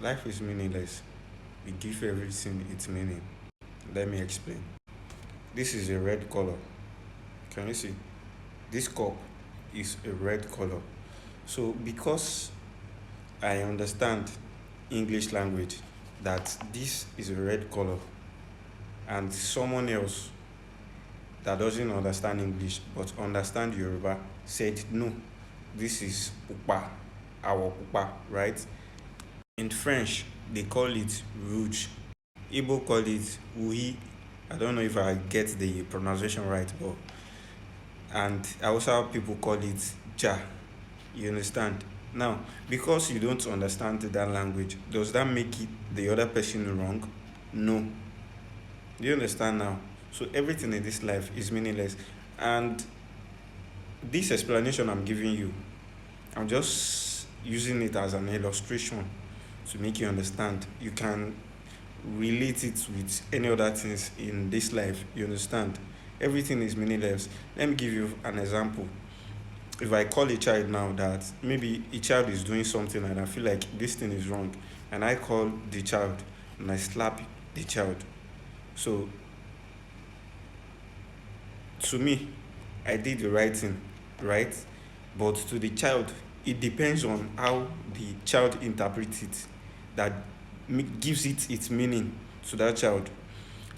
Life is meaningless. We give everything its meaning. Let me explain. This is a red color. Can you see? This cup is a red color. So, because I understand English language, that this is a red color, and someone else that doesn't understand English but understand Yoruba said no, this is pupa, our pupa, right? In French, they call it rouge. Igbo call it uhi. I don't know if I get the pronunciation right, but and Hausa people call it ja. You understand? Now, because you don't understand that language, does that make it the other person wrong? No. Do you understand now? So everything in this life is meaningless. And this explanation I'm giving you, I'm just using it as an illustration to make you understand. You can relate it with any other things in this life. You understand? Everything is meaningless. Let me give you an example. If I call a child now that maybe a child is doing something and I feel like this thing is wrong, and I call the child and I slap the child. So to me, I did the right thing, right? But to the child, it depends on how the child interprets it, that gives it its meaning to that child.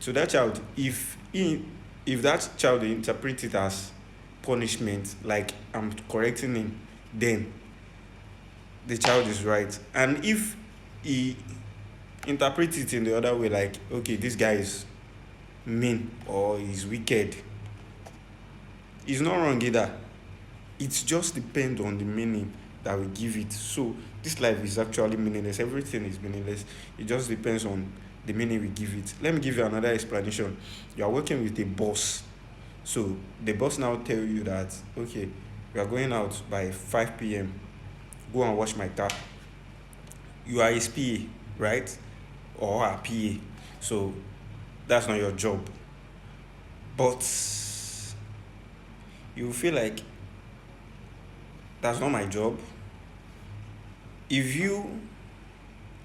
To that child, if that child interprets it as punishment, like I'm correcting him, then the child is right. And if he interprets it in the other way, like okay, this guy is mean or he's wicked, it's not wrong either. It just depends on the meaning that we give it. So this life is actually meaningless. Everything is meaningless. It just depends on the meaning we give it. Let me give you another explanation. You are working with a boss. So the boss now tell you that okay, we are going out by 5 p.m. Go and wash my car. You are his PA, right? Or a PA. So that's not your job. But you feel like that's not my job. If you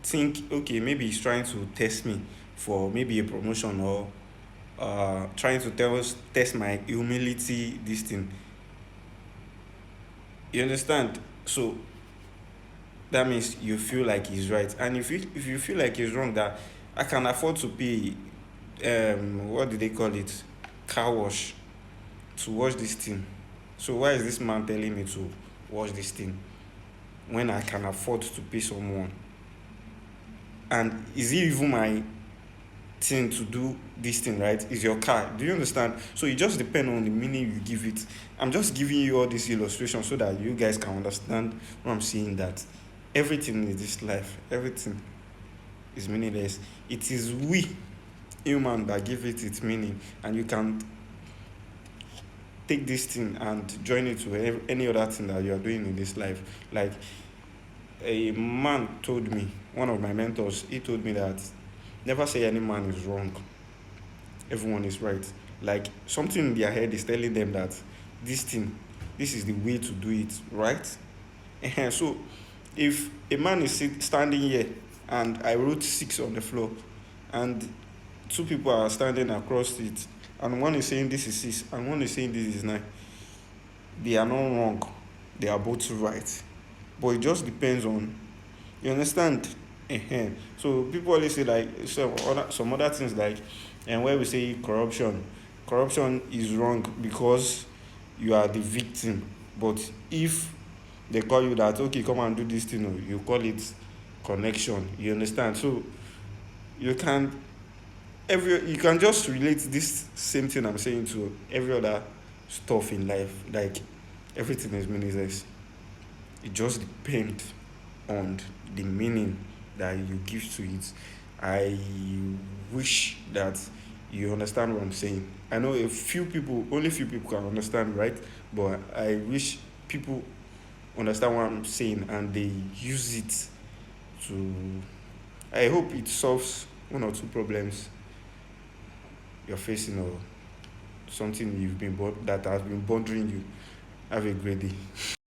think, okay, maybe he's trying to test me for maybe a promotion or trying to test my humility, this thing. You understand? So that means you feel like he's right. And if you feel like he's wrong, that I can afford to pay, what do they call it? Car wash to wash this thing. So why is this man telling me to wash this thing when I can afford to pay someone? And is it even my thing to do this thing, right? Is your car. Do you understand? So it just depends on the meaning you give it. I'm just giving you all this illustration so that you guys can understand what I'm saying, that everything in this life, everything is meaningless. It is we human that give it its meaning, and you can take this thing and join it to any other thing that you are doing in this life. Like a man told me, one of my mentors, he told me that never say any man is wrong, everyone is right. Like something in their head is telling them that this thing, this is the way to do it, right? And so if a man is standing here and I wrote 6 on the floor, and 2 people are standing across it, and one is saying this is 6 and one is saying this is 9, they are not wrong, they are both right. But it just depends on, you understand. So people always say like some other things, like, and where we say corruption is wrong because you are the victim. But if they call you that okay, come and do this thing, you call it connection. You understand? So you can you can just relate this same thing I'm saying to every other stuff in life. Like everything is meaningless. It just depends on the meaning that you give to it. I wish that you understand what I'm saying. I know only few people can understand, right? But I wish people understand what I'm saying and they use it to. I hope it solves 1 or 2 problems you're facing, or something that has been bothering you. Have a great day.